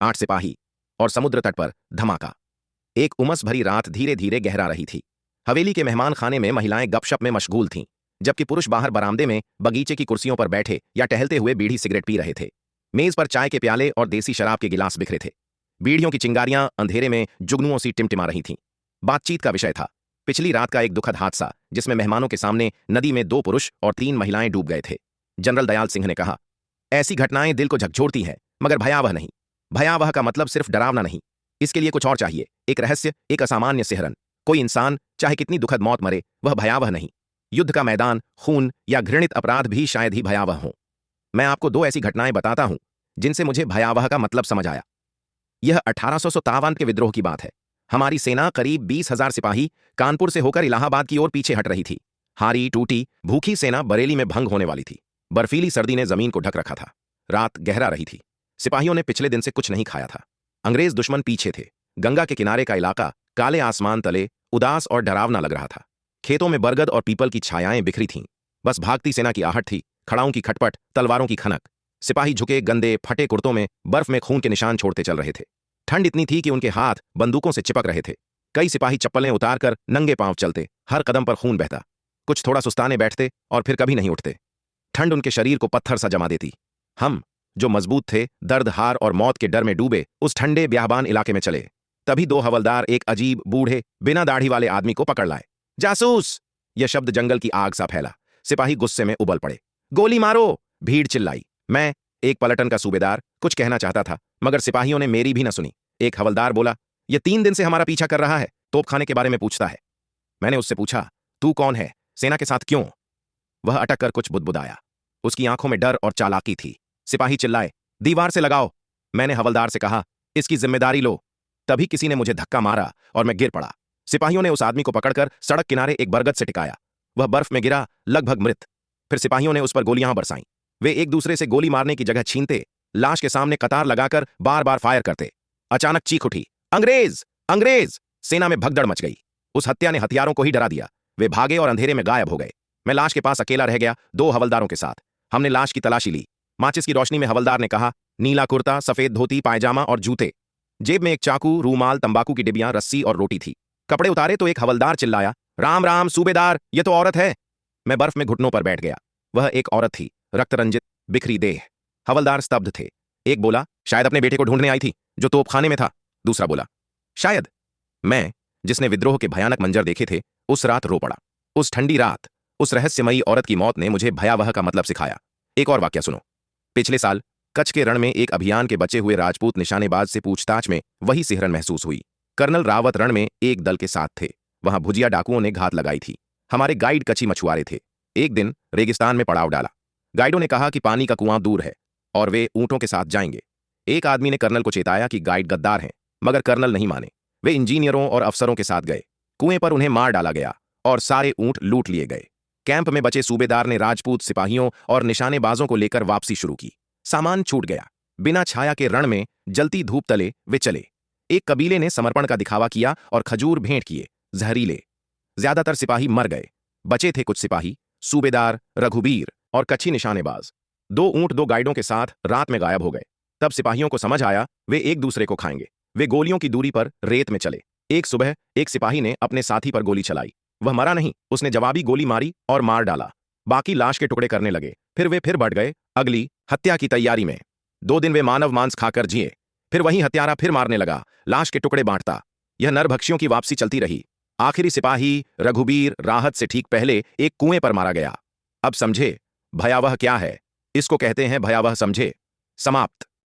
8 सिपाही और समुद्र तट पर धमाका। एक उमस भरी रात धीरे धीरे गहरा रही थी। हवेली के मेहमान खाने में महिलाएं गपशप में मशगूल थीं, जबकि पुरुष बाहर बरामदे में बगीचे की कुर्सियों पर बैठे या टहलते हुए बीड़ी सिगरेट पी रहे थे। मेज पर चाय के प्याले और देसी शराब के गिलास बिखरे थे। बीड़ियों की चिंगारियां अंधेरे में जुगनुओं सी टिमटिमा रही थीं। बातचीत का विषय था पिछली रात का एक दुखद हादसा, जिसमें मेहमानों के सामने नदी में 2 पुरुष और 3 महिलाएं डूब गए थे। जनरल दयाल सिंह ने कहा, ऐसी घटनाएं दिल को झकझोरती हैं, मगर भयावह नहीं। भयावह का मतलब सिर्फ डरावना नहीं, इसके लिए कुछ और चाहिए, एक रहस्य, एक असामान्य सिहरन। कोई इंसान चाहे कितनी दुखद मौत मरे, वह भयावह नहीं। युद्ध का मैदान, खून या घृणित अपराध भी शायद ही भयावह हों। मैं आपको 2 ऐसी घटनाएं बताता हूं जिनसे मुझे भयावह का मतलब समझ आया। यह 1857 के विद्रोह की बात है। हमारी सेना करीब 20,000 सिपाही कानपुर से होकर इलाहाबाद की ओर पीछे हट रही थी। हारी टूटी भूखी सेना बरेली में भंग होने वाली थी। बर्फीली सर्दी ने जमीन को ढक रखा था। रात गहरा रही थी। सिपाहियों ने पिछले दिन से कुछ नहीं खाया था। अंग्रेज दुश्मन पीछे थे। गंगा के किनारे का इलाका काले आसमान तले उदास और डरावना लग रहा था। खेतों में बरगद और पीपल की छायाएं बिखरी थीं। बस भागती सेना की आहट थी, खड़ाओं की खटपट, तलवारों की खनक। सिपाही झुके गंदे फटे कुर्तों में बर्फ में खून के निशान छोड़ते चल रहे थे। ठंड इतनी थी कि उनके हाथ बंदूकों से चिपक रहे थे। कई सिपाही चप्पलें उतारकर नंगे पांव चलते, हर कदम पर खून बहता। कुछ थोड़ा सुस्ताने बैठते और फिर कभी नहीं उठते। ठंड उनके शरीर को पत्थर सा जमा देती। हम, जो मजबूत थे, दर्द, हार और मौत के डर में डूबे उस ठंडे ब्याहबान इलाके में चले। तभी 2 हवलदार एक अजीब बूढ़े बिना दाढ़ी वाले आदमी को पकड़ लाए। जासूस! यह शब्द जंगल की आग सा फैला। सिपाही गुस्से में उबल पड़े। गोली मारो! भीड़ चिल्लाई। मैं, एक पलटन का सूबेदार, कुछ कहना चाहता था, मगर सिपाहियों ने मेरी भी न सुनी। एक हवलदार बोला, यह 3 दिन से हमारा पीछा कर रहा है, तोपखाने के बारे में पूछता है। मैंने उससे पूछा, तू कौन है, सेना के साथ क्यों? वह अटक कर कुछ बुदबुदाया। उसकी आंखों में डर और चालाकी थी। सिपाही चिल्लाए, दीवार से लगाओ। मैंने हवलदार से कहा, इसकी जिम्मेदारी लो। तभी किसी ने मुझे धक्का मारा और मैं गिर पड़ा। सिपाहियों ने उस आदमी को पकड़कर सड़क किनारे एक बरगद से टिकाया। वह बर्फ में गिरा, लगभग मृत। फिर सिपाहियों ने उस पर गोलियां बरसाईं। वे एक दूसरे से गोली मारने की जगह छीनते, लाश के सामने कतार लगाकर बार बार फायर करते। अचानक चीख उठी, अंग्रेज! अंग्रेज! सेना में भगदड़ मच गई। उस हत्या ने हथियारों को ही डरा दिया। वे भागे और अंधेरे में गायब हो गए। मैं लाश के पास अकेला रह गया, 2 हवलदारों के साथ। हमने लाश की तलाशी ली। माचिस की रोशनी में हवलदार ने कहा, नीला कुर्ता, सफेद धोती, पायजामा और जूते। जेब में एक चाकू, रूमाल, तंबाकू की डिबियां, रस्सी और रोटी थी। कपड़े उतारे तो एक हवलदार चिल्लाया, राम राम सूबेदार, ये तो औरत है। मैं बर्फ में घुटनों पर बैठ गया। वह एक औरत थी, रक्तरंजित, बिखरी देह। हवलदार स्तब्ध थे। एक बोला, शायद अपने बेटे को ढूंढने आई थी, जो तोपखाने में था। दूसरा बोला, शायद। मैं, जिसने विद्रोह के भयानक मंजर देखे थे, उस रात रो पड़ा। उस ठंडी रात, उस रहस्यमयी औरत की मौत ने मुझे भयावह का मतलब सिखाया। एक और वाक्य सुनो। पिछले साल कच्छ के रण में एक अभियान के बचे हुए राजपूत निशानेबाज से पूछताछ में वही सिहरन महसूस हुई। कर्नल रावत रण में एक दल के साथ थे। वहां भुजिया डाकुओं ने घात लगाई थी। हमारे गाइड कच्ची मछुआरे थे। एक दिन रेगिस्तान में पड़ाव डाला। गाइडों ने कहा कि पानी का कुआं दूर है और वे ऊंटों के साथ जाएंगे। एक आदमी ने कर्नल को चेताया कि गाइड गद्दार हैं, मगर कर्नल नहीं माने। वे इंजीनियरों और अफसरों के साथ गए। कुएं पर उन्हें मार डाला गया और सारे ऊंट लूट लिए गए। कैंप में बचे सूबेदार ने राजपूत सिपाहियों और निशानेबाजों को लेकर वापसी शुरू की। सामान छूट गया। बिना छाया के रण में जलती धूप तले वे चले। एक कबीले ने समर्पण का दिखावा किया और खजूर भेंट किए, जहरीले। ज्यादातर सिपाही मर गए। बचे थे कुछ सिपाही, सूबेदार, रघुबीर और कच्छी निशानेबाज। 2 ऊंट 2 गाइडों के साथ रात में गायब हो गए। तब सिपाहियों को समझ आया वे एक दूसरे को खाएंगे। वे गोलियों की दूरी पर रेत में चले। एक सुबह एक सिपाही ने अपने साथी पर गोली चलाई। वह मरा नहीं, उसने जवाबी गोली मारी और मार डाला। बाकी लाश के टुकड़े करने लगे। फिर वे फिर बढ़ गए, अगली हत्या की तैयारी में। 2 दिन वे मानव मांस खाकर जिए। फिर वही हत्यारा फिर मारने लगा, लाश के टुकड़े बांटता। यह नरभक्षियों की वापसी चलती रही। आखिरी सिपाही रघुबीर राहत से ठीक पहले एक कुएं पर मारा गया। अब समझे भयावह क्या है? इसको कहते हैं भयावह, समझे? समाप्त।